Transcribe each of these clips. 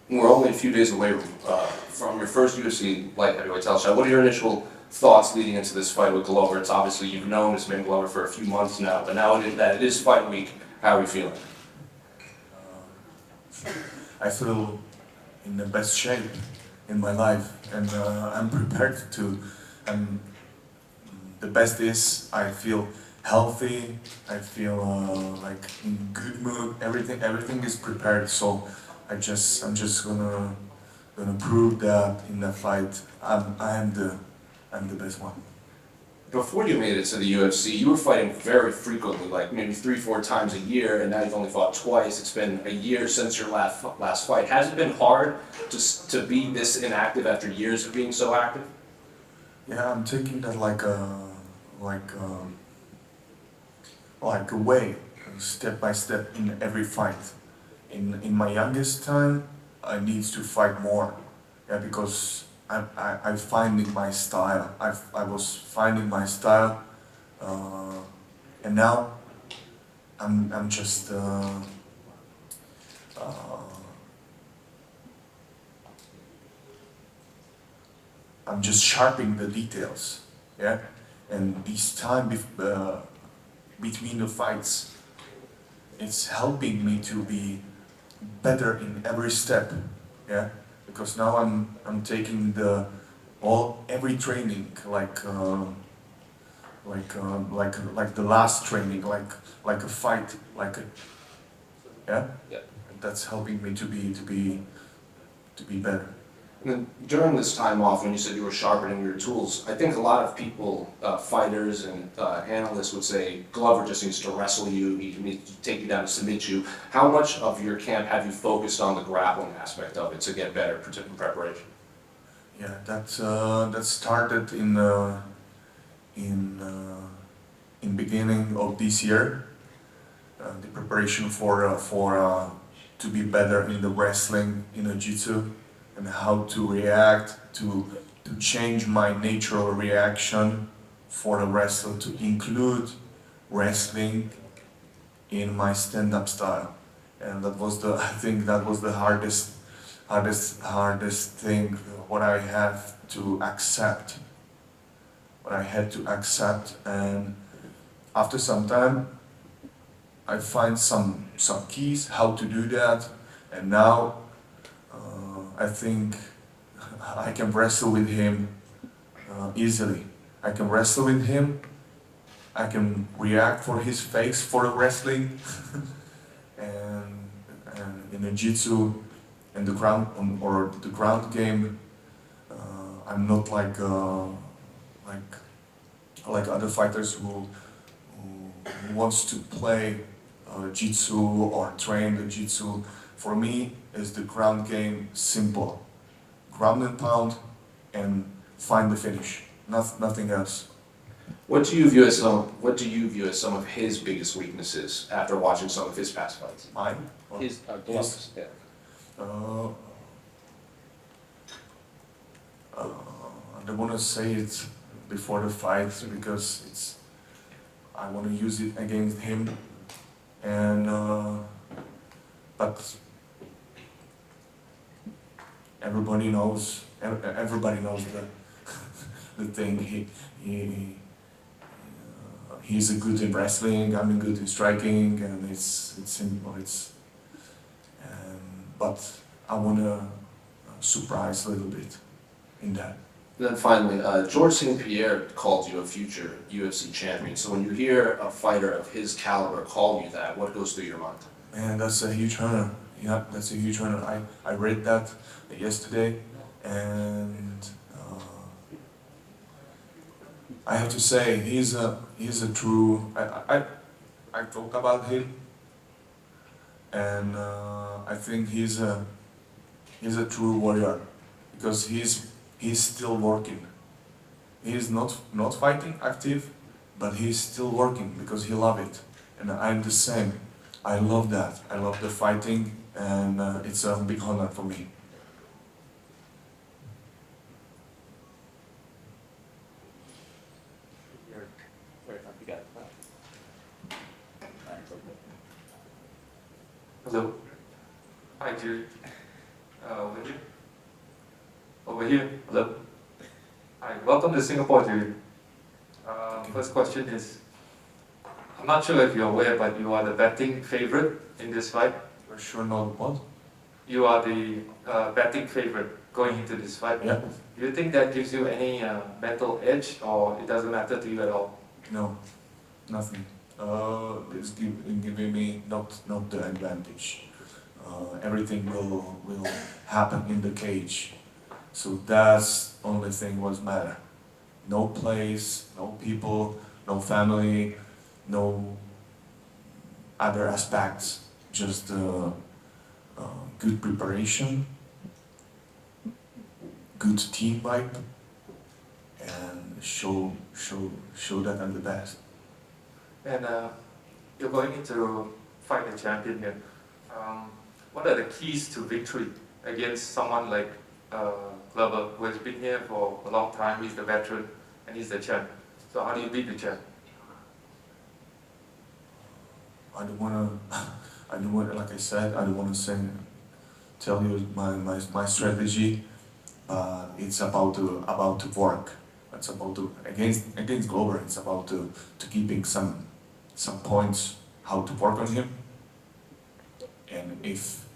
We're only a few days away from your first UFC light heavyweight title shot. What are your initial thoughts leading into this fight with Glover? It's obviously you've known this man Glover for a few months now, but now that it is fight week, how are you feeling? I feel in the best shape in my life, and I'm prepared to. And the best is I feel healthy. I feel like in good mood. Everything is prepared. So I'm just gonna prove that in the fight I'm the best one. Before you made it to the UFC, you were fighting very frequently, like maybe 3-4 times a year, and now you've only fought twice. It's been a year since your last fight. Has it been hard to be this inactive after years of being so active? Yeah, I'm taking that like a way, step by step in every fight. In my youngest time, I need to fight more, yeah, because I finding my style. I was finding my style, and now I'm just I'm just sharpening the details, yeah, and this time between the fights, it's helping me to be better in every step, yeah, because now I'm taking every training like the last training, like a fight, yeah, Yeah. and that's helping me to be better. And then during this time off, when you said you were sharpening your tools, I think a lot of people, fighters and analysts would say Glover just needs to wrestle you, he needs to take you down to submit you. How much of your camp have you focused on the grappling aspect of it to get better in preparation? Yeah, that started in beginning of this year. The preparation for to be better in the wrestling, in the jiu-jitsu, and how to react to change my natural reaction for the wrestler, to include wrestling in my stand-up style. And that was I think that was the hardest thing, what I have to accept. What I had to accept, and after some time I find some keys how to do that, and now I think I can wrestle with him easily. I can wrestle with him. I can react for his face for the wrestling, and in the jiu-jitsu and the ground or the ground game, I'm not like other fighters who wants to play jiu-jitsu or train the jiu-jitsu. For me, is the ground game simple. Ground and pound and find the finish. Nothing else. What do you view as some of his biggest weaknesses after watching some of his past fights? Mine? Or His gloves. Yeah. Uh, I don't want to say it before the fight because I want to use it against him, and but everybody knows the the thing. He's a good in wrestling. I'm good in striking, and it's simple. But I wanna surprise a little bit in that. And then finally, George St. Pierre called you a future UFC champion. So when you hear a fighter of his caliber call you that, what goes through your mind? Man, that's a huge honor. Yeah, that's a huge honor. I read that yesterday, and I have to say he's a true. I talk about him, and I think he's a true warrior, because he's still working. He's not fighting active, but he's still working because he loves it, and I'm the same. I love that. I love the fighting, and it's a big honor for me. Hello. Hi, Jiri. here. Hello. Hi, welcome to Singapore, Jiri. First question is, I'm not sure if you're aware, but you are the betting favorite in this fight. You're sure not what? You are the betting favorite going into this fight. Yeah. Do you think that gives you any mental edge, or it doesn't matter to you at all? No, nothing. It's giving me not the advantage. Everything will happen in the cage. So that's only thing was matter. No place, no people, no family, no other aspects. Just good preparation, good team vibe, and show that I'm the best. And you're going into fight the champion here. What are the keys to victory against someone like Glover, who has been here for a long time? He's the veteran and he's the champ. So how do you beat the champ? I don't wanna, like I said, I don't wanna tell you my strategy. It's about to work. It's about to against Glover. It's about to keeping some points how to work on him. And if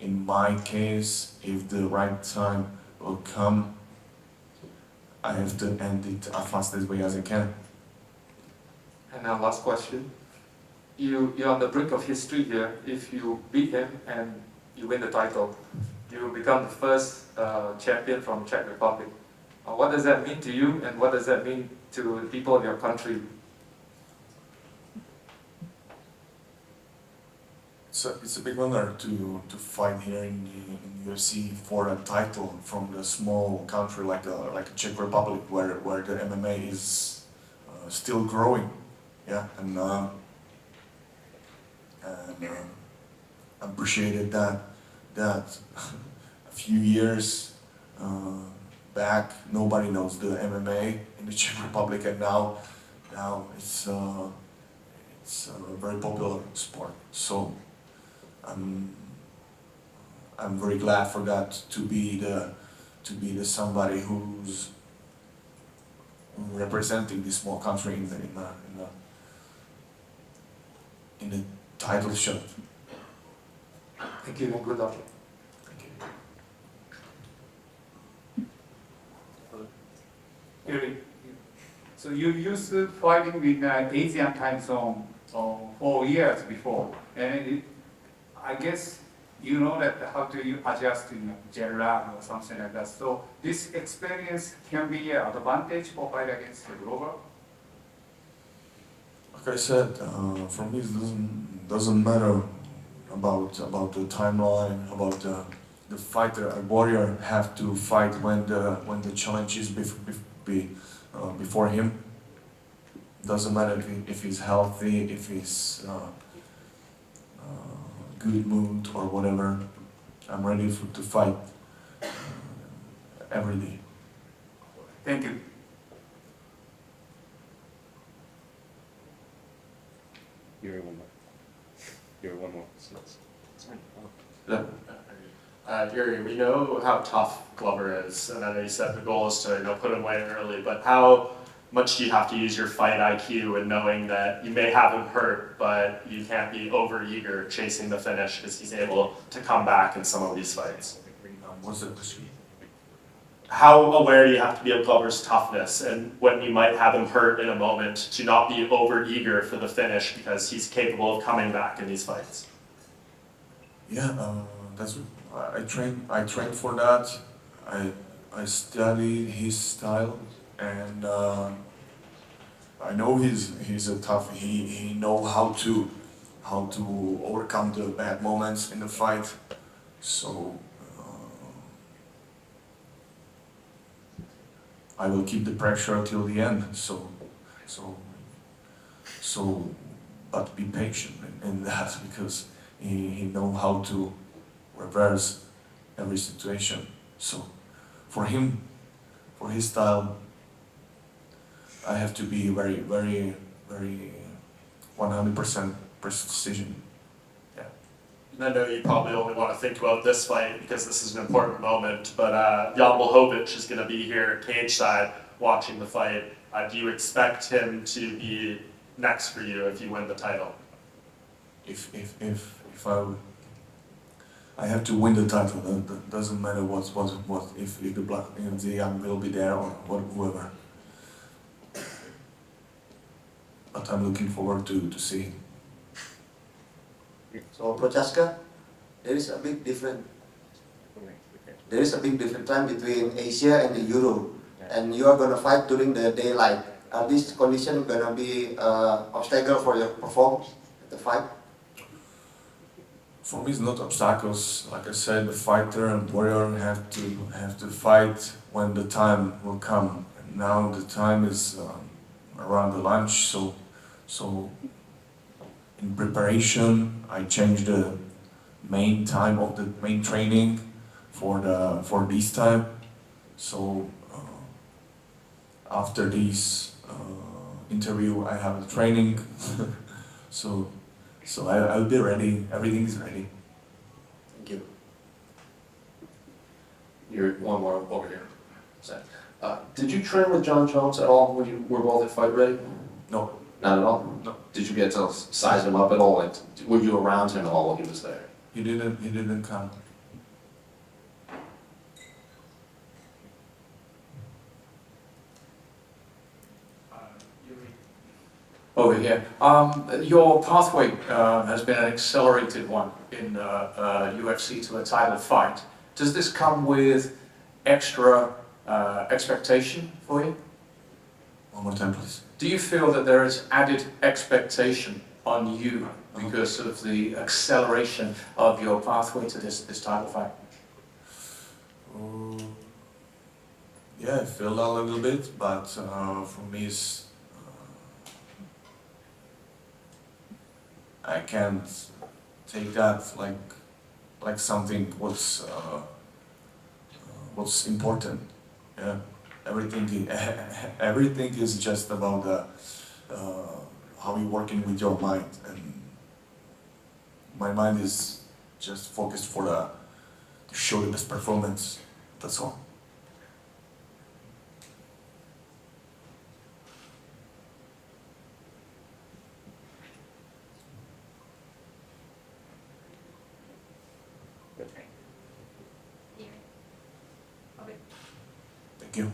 in my case, if the right time will come, I have to end it as fast as way as I can. And now last question. You're on the brink of history here. If you beat him and you win the title, you become the first champion from Czech Republic. What does that mean to you, and what does that mean to the people of your country? It's a big honor to fight here in UFC for a title from the small country like Czech Republic, where the MMA is still growing. Yeah, and I appreciated that a few years back nobody knows the MMA in the Czech Republic, and now it's a very popular sport. So I'm very glad for that, to be the somebody who's representing this small country in the title shot. Thank you and good luck. Thank you. Jiri, so you used to fighting in Asian time zone 4 years before, and I guess you know that how to adjust in jet lag or something like that. So this experience can be an advantage for fight against Glover. Like I said, for me it doesn't matter about the timeline, about the fighter. A warrior have to fight when the challenge is before him. Doesn't matter if he's healthy, if he's good mood or whatever. I'm ready to fight every day. Thank you. You're one more. You're one more. Jiri, we know how tough Glover is, and I know you said the goal is to put him away early, but how much do you have to use your fight IQ and knowing that you may have him hurt, but you can't be over-eager chasing the finish because he's able to come back in some of these fights? What's the question? How aware do you have to be of Glover's toughness and when you might have him hurt in a moment to not be over-eager for the finish because he's capable of coming back in these fights? Yeah, I train for that. I study his style, and I know he's a tough. He know how to overcome the bad moments in the fight. So I will keep the pressure till the end. But be patient in that, because he know how to reverse every situation. So for him, for his style, I have to be very, very, very 100% precision. Yeah. And I know you probably only want to think about this fight because this is an important moment, but Jan Blachowicz is going to be here cage side watching the fight. Do you expect him to be next for you if you win the title? If I have to win the title, that doesn't matter what if the young will be there or whoever. But I'm looking forward to seeing. So Prochazka, there is a big difference. There is a big different time between Asia and the Euro, and you are gonna fight during the daylight. Are these conditions gonna be obstacle for your performance at the fight? For me, it's not obstacles. Like I said, the fighter and warrior have to fight when the time will come. And now the time is around the lunch, so in preparation, I changed the main time of the main training for this time. So after this interview, I have a training. So I'll be ready. Everything is ready. Thank you. You're one more over here. Did you train with Jon Jones at all when you were both at Fight Ready? No, Not at all? No. Did you get to size him up at all? Like, were you around him at all while he was there? he didn't come. Over here. Your pathway has been an accelerated one in UFC to a title fight. Does this come with extra expectation for you? One more time, please. Do you feel that there is added expectation on you because of the acceleration of your pathway to this title fight? Yeah, I feel a little bit, but for me, it's, I can't take that like something what's important. Yeah, everything is just about how you're working with your mind, and my mind is just focused for to show the best performance. That's all. Thank you.